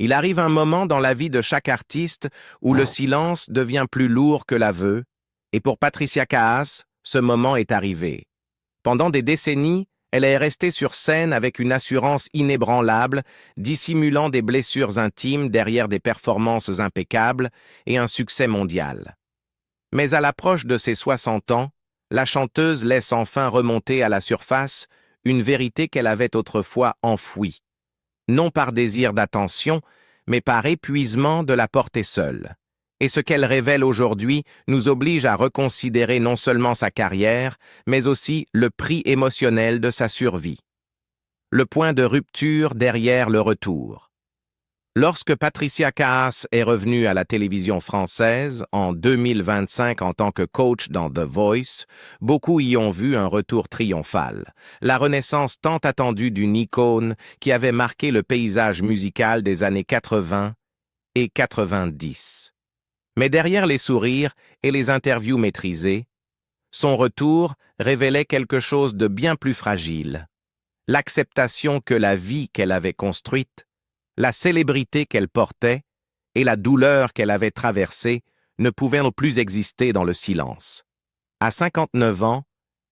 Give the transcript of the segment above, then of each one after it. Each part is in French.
Il arrive un moment dans la vie de chaque artiste où le silence devient plus lourd que l'aveu, et pour Patricia Kaas, ce moment est arrivé. Pendant des décennies, elle est restée sur scène avec une assurance inébranlable, dissimulant des blessures intimes derrière des performances impeccables et un succès mondial. Mais à l'approche de ses 60 ans, la chanteuse laisse enfin remonter à la surface une vérité qu'elle avait autrefois enfouie. Non par désir d'attention, mais par épuisement de la porter seule. Et ce qu'elle révèle aujourd'hui nous oblige à reconsidérer non seulement sa carrière, mais aussi le prix émotionnel de sa survie. Le point de rupture derrière le retour. Lorsque Patricia Kaas est revenue à la télévision française en 2025 en tant que coach dans The Voice, beaucoup y ont vu un retour triomphal, la renaissance tant attendue d'une icône qui avait marqué le paysage musical des années 80 et 90. Mais derrière les sourires et les interviews maîtrisées, son retour révélait quelque chose de bien plus fragile. L'acceptation que la vie qu'elle avait construite, la célébrité qu'elle portait et la douleur qu'elle avait traversée ne pouvaient plus exister dans le silence. À 59 ans,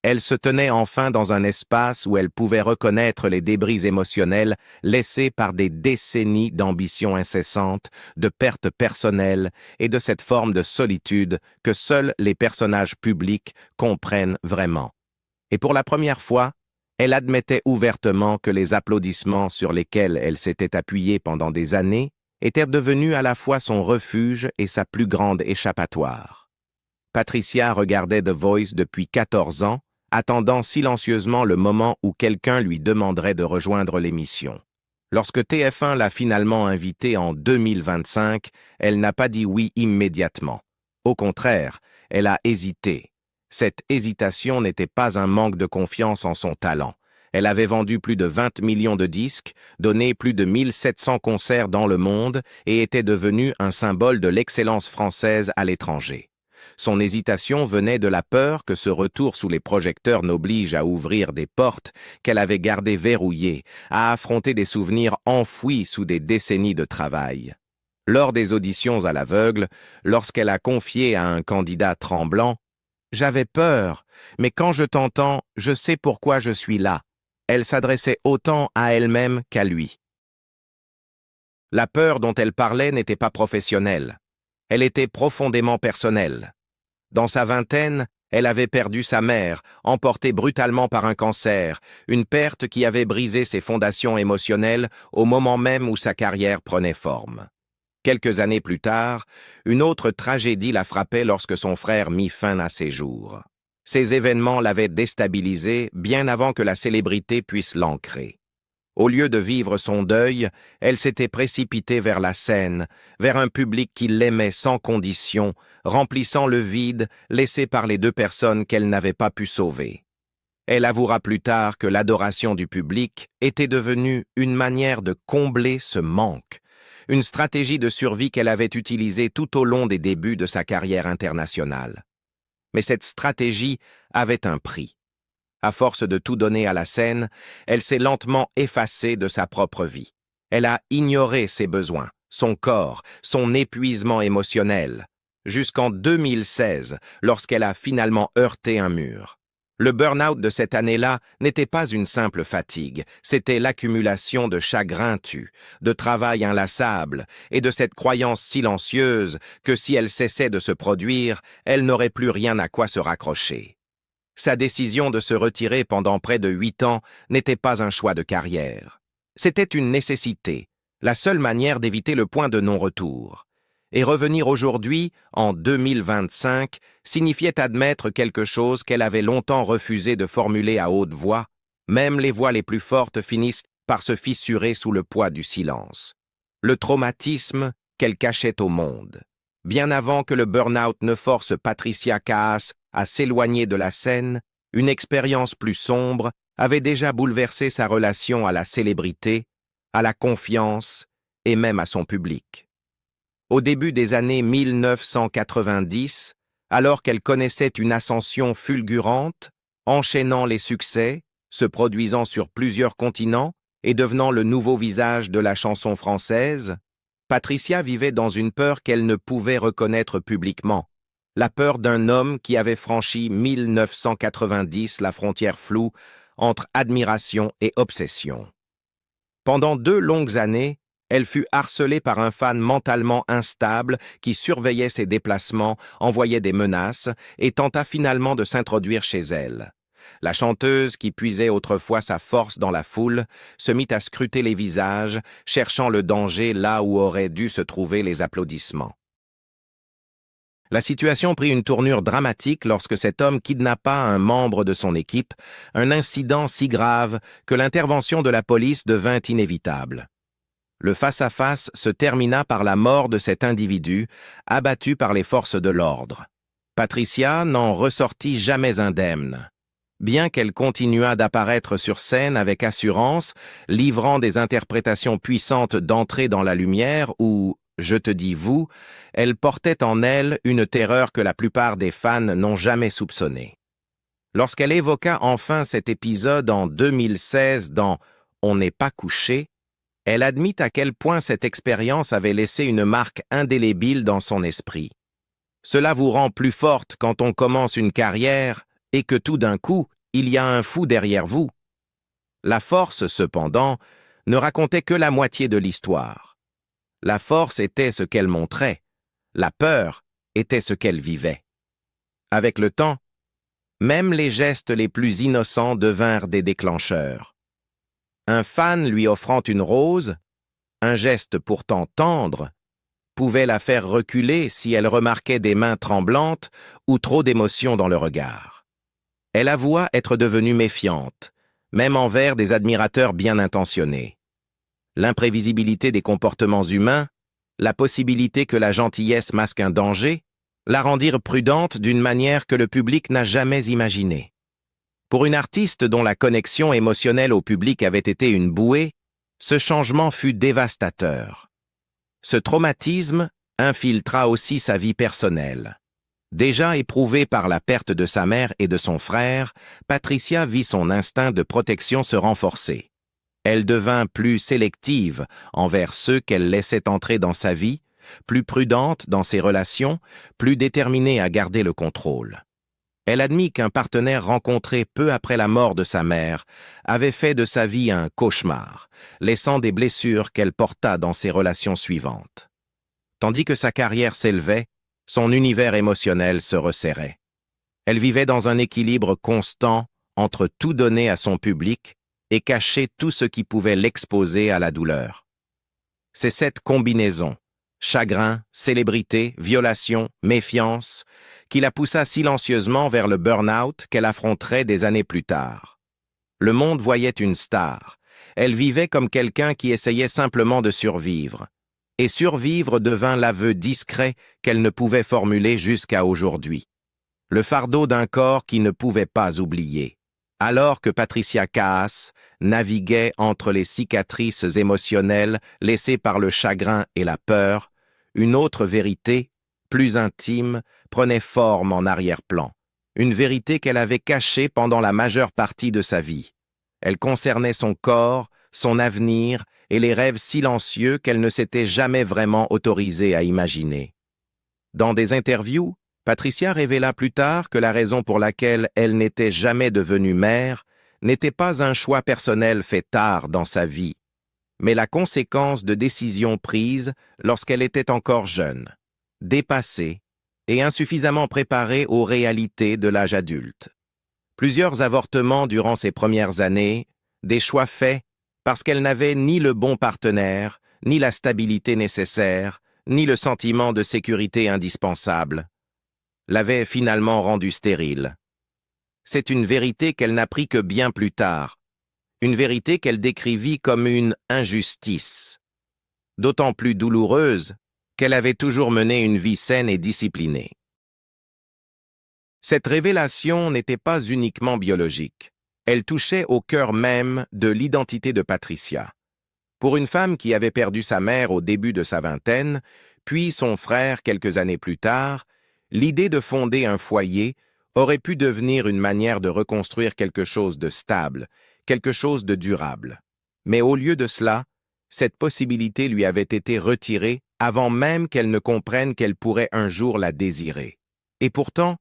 elle se tenait enfin dans un espace où elle pouvait reconnaître les débris émotionnels laissés par des décennies d'ambition incessante, de pertes personnelles et de cette forme de solitude que seuls les personnages publics comprennent vraiment. Et pour la première fois, elle admettait ouvertement que les applaudissements sur lesquels elle s'était appuyée pendant des années étaient devenus à la fois son refuge et sa plus grande échappatoire. Patricia regardait The Voice depuis 14 ans, attendant silencieusement le moment où quelqu'un lui demanderait de rejoindre l'émission. Lorsque TF1 l'a finalement invitée en 2025, elle n'a pas dit oui immédiatement. Au contraire, elle a hésité. Cette hésitation n'était pas un manque de confiance en son talent. Elle avait vendu plus de 20 millions de disques, donné plus de 1700 concerts dans le monde et était devenue un symbole de l'excellence française à l'étranger. Son hésitation venait de la peur que ce retour sous les projecteurs n'oblige à ouvrir des portes qu'elle avait gardées verrouillées, à affronter des souvenirs enfouis sous des décennies de travail. Lors des auditions à l'aveugle, lorsqu'elle a confié à un candidat tremblant « J'avais peur, mais quand je t'entends, je sais pourquoi je suis là », elle s'adressait autant à elle-même qu'à lui. La peur dont elle parlait n'était pas professionnelle. Elle était profondément personnelle. Dans sa vingtaine, elle avait perdu sa mère, emportée brutalement par un cancer, une perte qui avait brisé ses fondations émotionnelles au moment même où sa carrière prenait forme. Quelques années plus tard, une autre tragédie la frappait lorsque son frère mit fin à ses jours. Ces événements l'avaient déstabilisée bien avant que la célébrité puisse l'ancrer. Au lieu de vivre son deuil, elle s'était précipitée vers la scène, vers un public qui l'aimait sans condition, remplissant le vide laissé par les deux personnes qu'elle n'avait pas pu sauver. Elle avouera plus tard que l'adoration du public était devenue une manière de combler ce manque, une stratégie de survie qu'elle avait utilisée tout au long des débuts de sa carrière internationale. Mais cette stratégie avait un prix. À force de tout donner à la scène, elle s'est lentement effacée de sa propre vie. Elle a ignoré ses besoins, son corps, son épuisement émotionnel, jusqu'en 2016, lorsqu'elle a finalement heurté un mur. Le burn-out de cette année-là n'était pas une simple fatigue, c'était l'accumulation de chagrins tus, de travail inlassable et de cette croyance silencieuse que si elle cessait de se produire, elle n'aurait plus rien à quoi se raccrocher. Sa décision de se retirer pendant près de 8 ans n'était pas un choix de carrière. C'était une nécessité, la seule manière d'éviter le point de non-retour. Et revenir aujourd'hui, en 2025, signifiait admettre quelque chose qu'elle avait longtemps refusé de formuler à haute voix. Même les voix les plus fortes finissent par se fissurer sous le poids du silence. Le traumatisme qu'elle cachait au monde. Bien avant que le burn-out ne force Patricia Kaas à s'éloigner de la scène, une expérience plus sombre avait déjà bouleversé sa relation à la célébrité, à la confiance et même à son public. Au début des années 1990, alors qu'elle connaissait une ascension fulgurante, enchaînant les succès, se produisant sur plusieurs continents et devenant le nouveau visage de la chanson française, Patricia vivait dans une peur qu'elle ne pouvait reconnaître publiquement, la peur d'un homme qui avait franchi 1990 la frontière floue entre admiration et obsession. Pendant 2 longues années, elle fut harcelée par un fan mentalement instable qui surveillait ses déplacements, envoyait des menaces et tenta finalement de s'introduire chez elle. La chanteuse, qui puisait autrefois sa force dans la foule, se mit à scruter les visages, cherchant le danger là où auraient dû se trouver les applaudissements. La situation prit une tournure dramatique lorsque cet homme kidnappa un membre de son équipe, un incident si grave que l'intervention de la police devint inévitable. Le face-à-face se termina par la mort de cet individu, abattu par les forces de l'ordre. Patricia n'en ressortit jamais indemne. Bien qu'elle continuât d'apparaître sur scène avec assurance, livrant des interprétations puissantes d'entrée dans la lumière ou, je te dis vous, elle portait en elle une terreur que la plupart des fans n'ont jamais soupçonnée. Lorsqu'elle évoqua enfin cet épisode en 2016 dans « On n'est pas couché », elle admit à quel point cette expérience avait laissé une marque indélébile dans son esprit. Cela vous rend plus forte quand on commence une carrière et que tout d'un coup, il y a un fou derrière vous. La force, cependant, ne racontait que la moitié de l'histoire. La force était ce qu'elle montrait, la peur était ce qu'elle vivait. Avec le temps, même les gestes les plus innocents devinrent des déclencheurs. Un fan lui offrant une rose, un geste pourtant tendre, pouvait la faire reculer si elle remarquait des mains tremblantes ou trop d'émotion dans le regard. Elle avoua être devenue méfiante, même envers des admirateurs bien intentionnés. L'imprévisibilité des comportements humains, la possibilité que la gentillesse masque un danger, la rendirent prudente d'une manière que le public n'a jamais imaginée. Pour une artiste dont la connexion émotionnelle au public avait été une bouée, ce changement fut dévastateur. Ce traumatisme infiltra aussi sa vie personnelle. Déjà éprouvée par la perte de sa mère et de son frère, Patricia vit son instinct de protection se renforcer. Elle devint plus sélective envers ceux qu'elle laissait entrer dans sa vie, plus prudente dans ses relations, plus déterminée à garder le contrôle. Elle admit qu'un partenaire rencontré peu après la mort de sa mère avait fait de sa vie un cauchemar, laissant des blessures qu'elle porta dans ses relations suivantes. Tandis que sa carrière s'élevait, son univers émotionnel se resserrait. Elle vivait dans un équilibre constant entre tout donner à son public et cacher tout ce qui pouvait l'exposer à la douleur. C'est cette combinaison, chagrin, célébrité, violation, méfiance, qui la poussa silencieusement vers le burn-out qu'elle affronterait des années plus tard. Le monde voyait une star. Elle vivait comme quelqu'un qui essayait simplement de survivre. Et survivre devint l'aveu discret qu'elle ne pouvait formuler jusqu'à aujourd'hui. Le fardeau d'un corps qui ne pouvait pas oublier. Alors que Patricia Kaas naviguait entre les cicatrices émotionnelles laissées par le chagrin et la peur, une autre vérité, plus intime, prenait forme en arrière-plan. Une vérité qu'elle avait cachée pendant la majeure partie de sa vie. Elle concernait son corps, son avenir et les rêves silencieux qu'elle ne s'était jamais vraiment autorisée à imaginer. Dans des interviews, Patricia révéla plus tard que la raison pour laquelle elle n'était jamais devenue mère n'était pas un choix personnel fait tard dans sa vie, mais la conséquence de décisions prises lorsqu'elle était encore jeune, dépassée et insuffisamment préparée aux réalités de l'âge adulte. Plusieurs avortements durant ses premières années, des choix faits parce qu'elle n'avait ni le bon partenaire, ni la stabilité nécessaire, ni le sentiment de sécurité indispensable, l'avaient finalement rendue stérile. C'est une vérité qu'elle n'apprit que bien plus tard, une vérité qu'elle décrivit comme une injustice, d'autant plus douloureuse qu'elle avait toujours mené une vie saine et disciplinée. Cette révélation n'était pas uniquement biologique. Elle touchait au cœur même de l'identité de Patricia. Pour une femme qui avait perdu sa mère au début de sa vingtaine, puis son frère quelques années plus tard, l'idée de fonder un foyer aurait pu devenir une manière de reconstruire quelque chose de stable, quelque chose de durable. Mais au lieu de cela, cette possibilité lui avait été retirée avant même qu'elle ne comprenne qu'elle pourrait un jour la désirer. Et pourtant,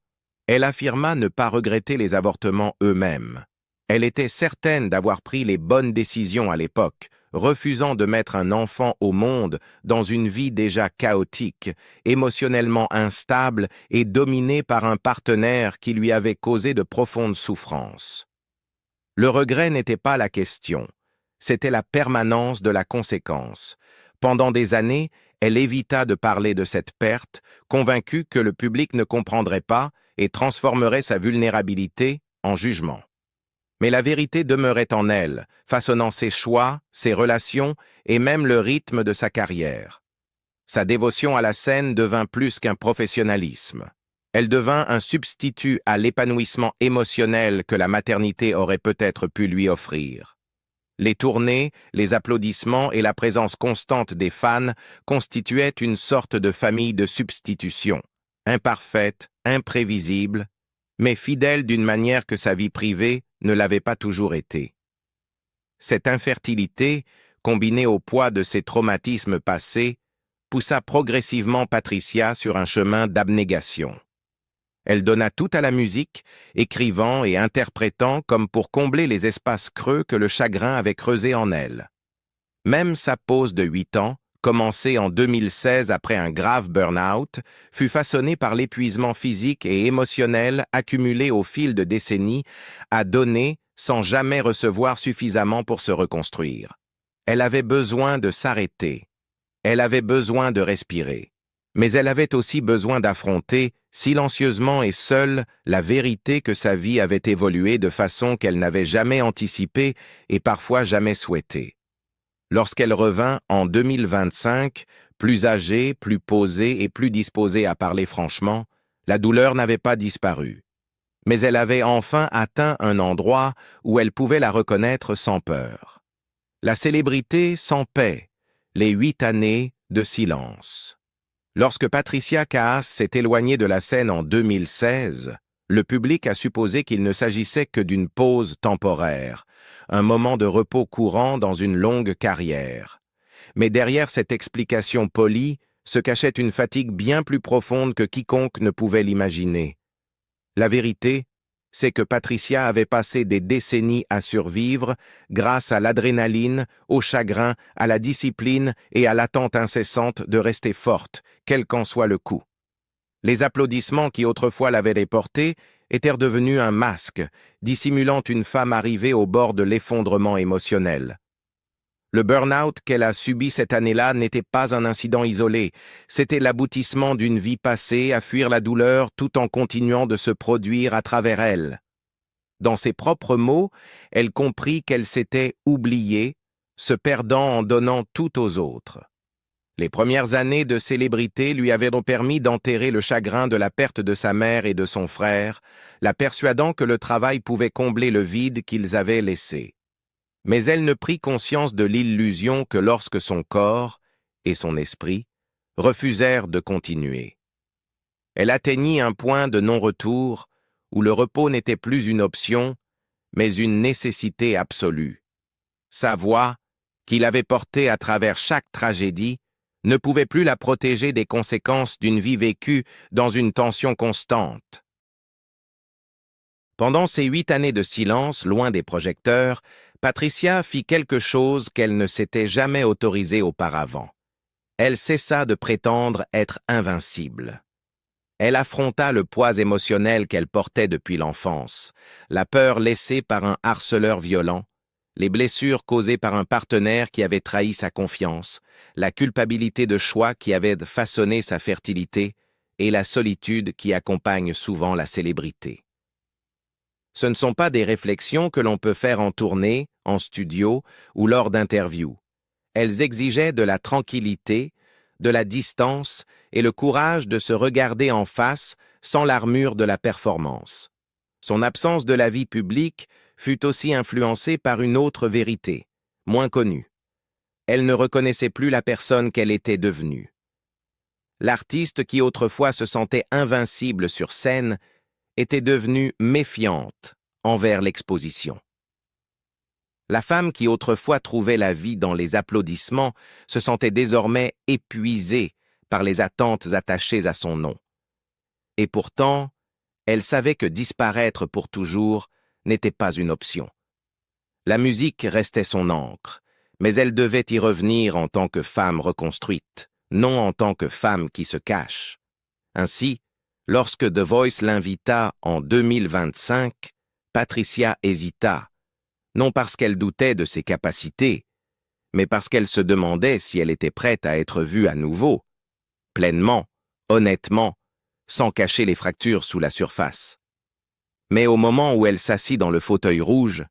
elle affirma ne pas regretter les avortements eux-mêmes. Elle était certaine d'avoir pris les bonnes décisions à l'époque, refusant de mettre un enfant au monde dans une vie déjà chaotique, émotionnellement instable et dominée par un partenaire qui lui avait causé de profondes souffrances. Le regret n'était pas la question, c'était la permanence de la conséquence. Pendant des années, elle évita de parler de cette perte, convaincue que le public ne comprendrait pas et transformerait sa vulnérabilité en jugement. Mais la vérité demeurait en elle, façonnant ses choix, ses relations et même le rythme de sa carrière. Sa dévotion à la scène devint plus qu'un professionnalisme. Elle devint un substitut à l'épanouissement émotionnel que la maternité aurait peut-être pu lui offrir. Les tournées, les applaudissements et la présence constante des fans constituaient une sorte de famille de substitution, imparfaite, imprévisible, mais fidèle d'une manière que sa vie privée ne l'avait pas toujours été. Cette infertilité, combinée au poids de ses traumatismes passés, poussa progressivement Patricia sur un chemin d'abnégation. Elle donna tout à la musique, écrivant et interprétant comme pour combler les espaces creux que le chagrin avait creusés en elle. Même sa pause de 8 ans, commencée en 2016 après un grave burn-out, fut façonnée par l'épuisement physique et émotionnel accumulé au fil de décennies à donner sans jamais recevoir suffisamment pour se reconstruire. Elle avait besoin de s'arrêter. Elle avait besoin de respirer. Mais elle avait aussi besoin d'affronter, silencieusement et seule, la vérité que sa vie avait évolué de façon qu'elle n'avait jamais anticipée et parfois jamais souhaitée. Lorsqu'elle revint en 2025, plus âgée, plus posée et plus disposée à parler franchement, la douleur n'avait pas disparu. Mais elle avait enfin atteint un endroit où elle pouvait la reconnaître sans peur. La célébrité sans paix, les 8 années de silence. Lorsque Patricia Kaas s'est éloignée de la scène en 2016, le public a supposé qu'il ne s'agissait que d'une pause temporaire, un moment de repos courant dans une longue carrière. Mais derrière cette explication polie se cachait une fatigue bien plus profonde que quiconque ne pouvait l'imaginer. La vérité, c'est que Patricia avait passé des décennies à survivre grâce à l'adrénaline, au chagrin, à la discipline et à l'attente incessante de rester forte, quel qu'en soit le coût. Les applaudissements qui autrefois l'avaient déportée étaient devenus un masque, dissimulant une femme arrivée au bord de l'effondrement émotionnel. Le burn-out qu'elle a subi cette année-là n'était pas un incident isolé, c'était l'aboutissement d'une vie passée à fuir la douleur tout en continuant de se produire à travers elle. Dans ses propres mots, elle comprit qu'elle s'était oubliée, se perdant en donnant tout aux autres. Les premières années de célébrité lui avaient donc permis d'enterrer le chagrin de la perte de sa mère et de son frère, la persuadant que le travail pouvait combler le vide qu'ils avaient laissé. Mais elle ne prit conscience de l'illusion que lorsque son corps et son esprit refusèrent de continuer. Elle atteignit un point de non-retour où le repos n'était plus une option, mais une nécessité absolue. Sa voix, qui l'avait portée à travers chaque tragédie, ne pouvait plus la protéger des conséquences d'une vie vécue dans une tension constante. Pendant ces 8 années de silence, loin des projecteurs, Patricia fit quelque chose qu'elle ne s'était jamais autorisée auparavant. Elle cessa de prétendre être invincible. Elle affronta le poids émotionnel qu'elle portait depuis l'enfance, la peur laissée par un harceleur violent, les blessures causées par un partenaire qui avait trahi sa confiance, la culpabilité de choix qui avait façonné sa fertilité et la solitude qui accompagne souvent la célébrité. Ce ne sont pas des réflexions que l'on peut faire en tournée, en studio ou lors d'interviews. Elles exigeaient de la tranquillité, de la distance et le courage de se regarder en face sans l'armure de la performance. Son absence de la vie publique fut aussi influencée par une autre vérité, moins connue. Elle ne reconnaissait plus la personne qu'elle était devenue. L'artiste qui autrefois se sentait invincible sur scène était devenue méfiante envers l'exposition. La femme qui autrefois trouvait la vie dans les applaudissements se sentait désormais épuisée par les attentes attachées à son nom. Et pourtant, elle savait que disparaître pour toujours n'était pas une option. La musique restait son encre, mais elle devait y revenir en tant que femme reconstruite, non en tant que femme qui se cache. Ainsi, lorsque The Voice l'invita en 2025, Patricia hésita, non parce qu'elle doutait de ses capacités, mais parce qu'elle se demandait si elle était prête à être vue à nouveau, pleinement, honnêtement, sans cacher les fractures sous la surface. Mais au moment où elle s'assit dans le fauteuil rouge,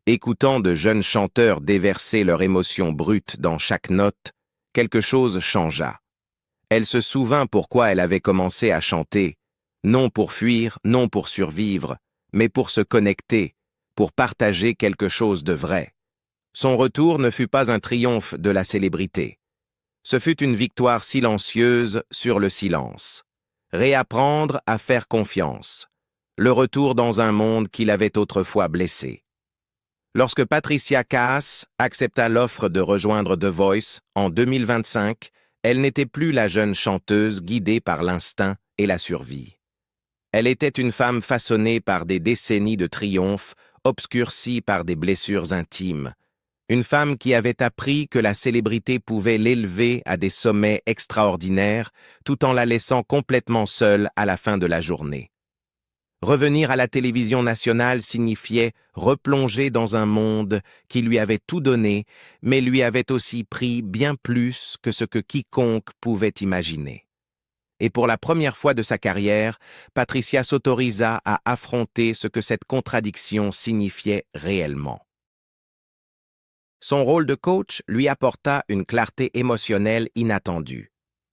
écoutant de jeunes chanteurs déverser leurs émotions brutes dans chaque note, quelque chose changea. Elle se souvint pourquoi elle avait commencé à chanter, non pour fuir, non pour survivre, mais pour se connecter, pour partager quelque chose de vrai. Son retour ne fut pas un triomphe de la célébrité. Ce fut une victoire silencieuse sur le silence. Réapprendre à faire confiance. Le retour dans un monde qui l'avait autrefois blessé. Lorsque Patricia Kaas accepta l'offre de rejoindre The Voice en 2025, elle n'était plus la jeune chanteuse guidée par l'instinct et la survie. Elle était une femme façonnée par des décennies de triomphes, obscurcie par des blessures intimes. Une femme qui avait appris que la célébrité pouvait l'élever à des sommets extraordinaires, tout en la laissant complètement seule à la fin de la journée. Revenir à la télévision nationale signifiait replonger dans un monde qui lui avait tout donné, mais lui avait aussi pris bien plus que ce que quiconque pouvait imaginer. Et pour la première fois de sa carrière, Patricia s'autorisa à affronter ce que cette contradiction signifiait réellement. Son rôle de coach lui apporta une clarté émotionnelle inattendue.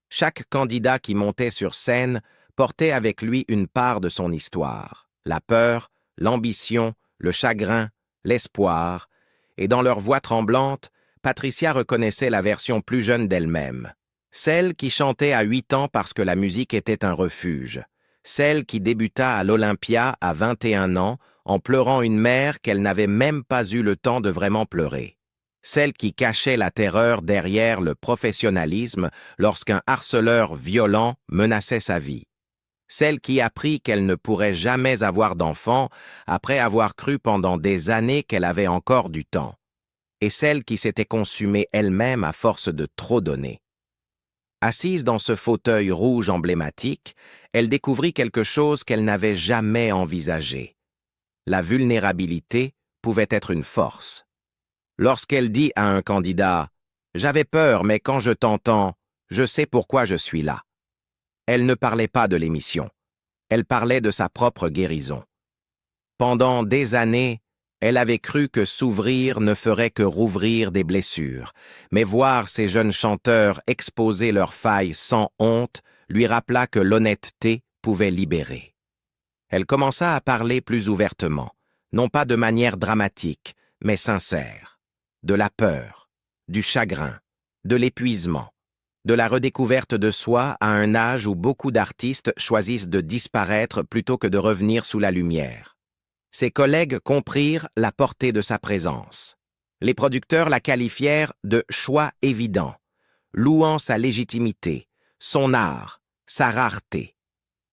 Chaque candidat qui montait sur scène portait avec lui une part de son histoire, la peur, l'ambition, le chagrin, l'espoir, et dans leur voix tremblante, Patricia reconnaissait la version plus jeune d'elle-même. Celle qui chantait à 8 ans parce que la musique était un refuge. Celle qui débuta à l'Olympia à 21 ans en pleurant une mère qu'elle n'avait même pas eu le temps de vraiment pleurer. Celle qui cachait la terreur derrière le professionnalisme lorsqu'un harceleur violent menaçait sa vie. Celle qui apprit qu'elle ne pourrait jamais avoir d'enfant après avoir cru pendant des années qu'elle avait encore du temps. Et celle qui s'était consumée elle-même à force de trop donner. Assise dans ce fauteuil rouge emblématique, elle découvrit quelque chose qu'elle n'avait jamais envisagé. La vulnérabilité pouvait être une force. Lorsqu'elle dit à un candidat « J'avais peur, mais quand je t'entends, je sais pourquoi je suis là », elle ne parlait pas de l'émission. Elle parlait de sa propre guérison. Pendant des années, elle avait cru que s'ouvrir ne ferait que rouvrir des blessures, mais voir ces jeunes chanteurs exposer leurs failles sans honte lui rappela que l'honnêteté pouvait libérer. Elle commença à parler plus ouvertement, non pas de manière dramatique, mais sincère, de la peur, du chagrin, de l'épuisement, de la redécouverte de soi à un âge où beaucoup d'artistes choisissent de disparaître plutôt que de revenir sous la lumière. Ses collègues comprirent la portée de sa présence. Les producteurs la qualifièrent de « choix évident », louant sa légitimité, son art, sa rareté.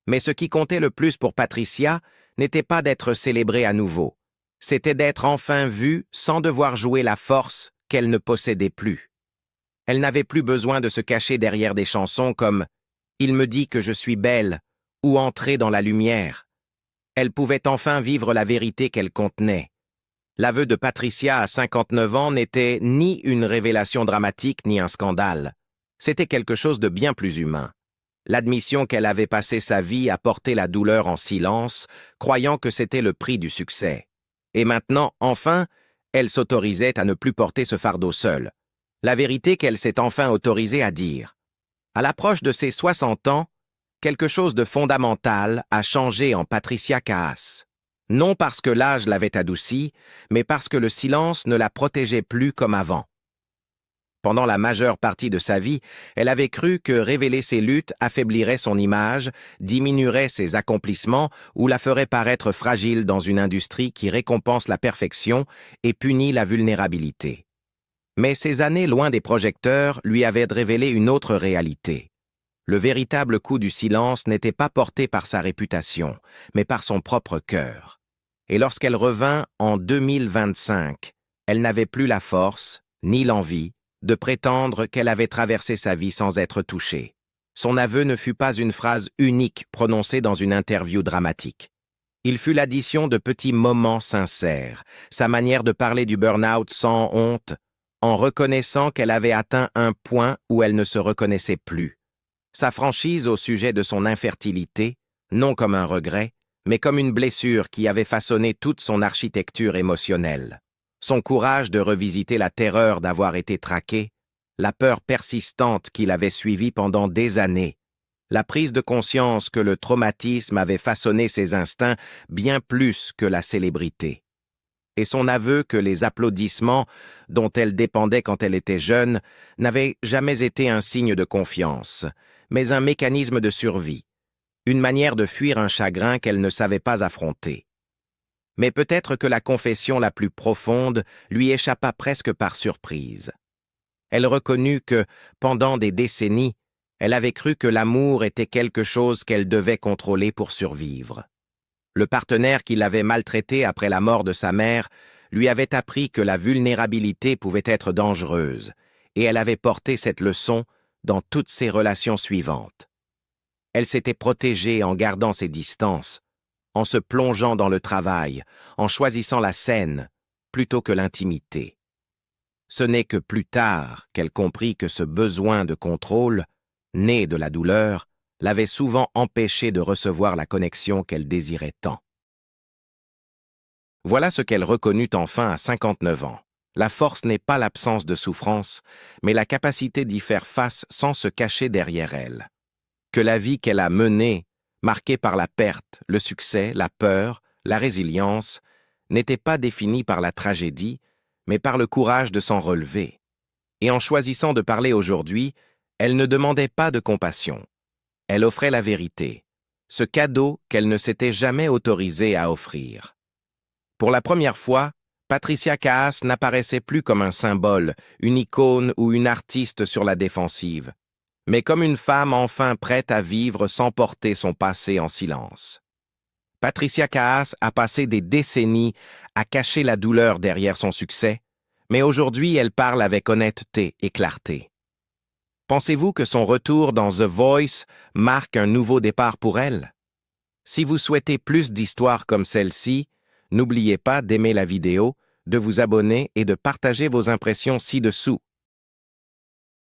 Mais ce qui comptait le plus pour Patricia n'était pas d'être célébrée à nouveau, c'était d'être enfin vue sans devoir jouer la force qu'elle ne possédait plus. Elle n'avait plus besoin de se cacher derrière des chansons comme « Il me dit que je suis belle » ou « Entrer dans la lumière ». Elle pouvait enfin vivre la vérité qu'elle contenait. L'aveu de Patricia à 59 ans n'était ni une révélation dramatique ni un scandale. C'était quelque chose de bien plus humain. L'admission qu'elle avait passé sa vie à porter la douleur en silence, croyant que c'était le prix du succès. Et maintenant, enfin, elle s'autorisait à ne plus porter ce fardeau seule. La vérité qu'elle s'est enfin autorisée à dire. À l'approche de ses 60 ans, quelque chose de fondamental a changé en Patricia Kaas. Non parce que l'âge l'avait adoucie, mais parce que le silence ne la protégeait plus comme avant. Pendant la majeure partie de sa vie, elle avait cru que révéler ses luttes affaiblirait son image, diminuerait ses accomplissements ou la ferait paraître fragile dans une industrie qui récompense la perfection et punit la vulnérabilité. Mais ces années loin des projecteurs lui avaient révélé une autre réalité. Le véritable coup du silence n'était pas porté par sa réputation, mais par son propre cœur. Et lorsqu'elle revint en 2025, elle n'avait plus la force, ni l'envie, de prétendre qu'elle avait traversé sa vie sans être touchée. Son aveu ne fut pas une phrase unique prononcée dans une interview dramatique. Il fut l'addition de petits moments sincères, sa manière de parler du burn-out sans honte, en reconnaissant qu'elle avait atteint un point où elle ne se reconnaissait plus. Sa franchise au sujet de son infertilité, non comme un regret, mais comme une blessure qui avait façonné toute son architecture émotionnelle. Son courage de revisiter la terreur d'avoir été traqué, la peur persistante qui l'avait suivi pendant des années, la prise de conscience que le traumatisme avait façonné ses instincts bien plus que la célébrité. Et son aveu que les applaudissements, dont elle dépendait quand elle était jeune, n'avaient jamais été un signe de confiance, mais un mécanisme de survie, une manière de fuir un chagrin qu'elle ne savait pas affronter. Mais peut-être que la confession la plus profonde lui échappa presque par surprise. Elle reconnut que, pendant des décennies, elle avait cru que l'amour était quelque chose qu'elle devait contrôler pour survivre. Le partenaire qui l'avait maltraitée après la mort de sa mère lui avait appris que la vulnérabilité pouvait être dangereuse, et elle avait porté cette leçon dans toutes ses relations suivantes. Elle s'était protégée en gardant ses distances, en se plongeant dans le travail, en choisissant la scène plutôt que l'intimité. Ce n'est que plus tard qu'elle comprit que ce besoin de contrôle, né de la douleur, l'avait souvent empêchée de recevoir la connexion qu'elle désirait tant. Voilà ce qu'elle reconnut enfin à 59 ans. La force n'est pas l'absence de souffrance, mais la capacité d'y faire face sans se cacher derrière elle. Que la vie qu'elle a menée, marquée par la perte, le succès, la peur, la résilience, n'était pas définie par la tragédie, mais par le courage de s'en relever. Et en choisissant de parler aujourd'hui, elle ne demandait pas de compassion. Elle offrait la vérité, ce cadeau qu'elle ne s'était jamais autorisée à offrir. Pour la première fois, Patricia Kaas n'apparaissait plus comme un symbole, une icône ou une artiste sur la défensive, mais comme une femme enfin prête à vivre sans porter son passé en silence. Patricia Kaas a passé des décennies à cacher la douleur derrière son succès, mais aujourd'hui elle parle avec honnêteté et clarté. Pensez-vous que son retour dans The Voice marque un nouveau départ pour elle? Si vous souhaitez plus d'histoires comme celle-ci, n'oubliez pas d'aimer la vidéo, de vous abonner et de partager vos impressions ci-dessous.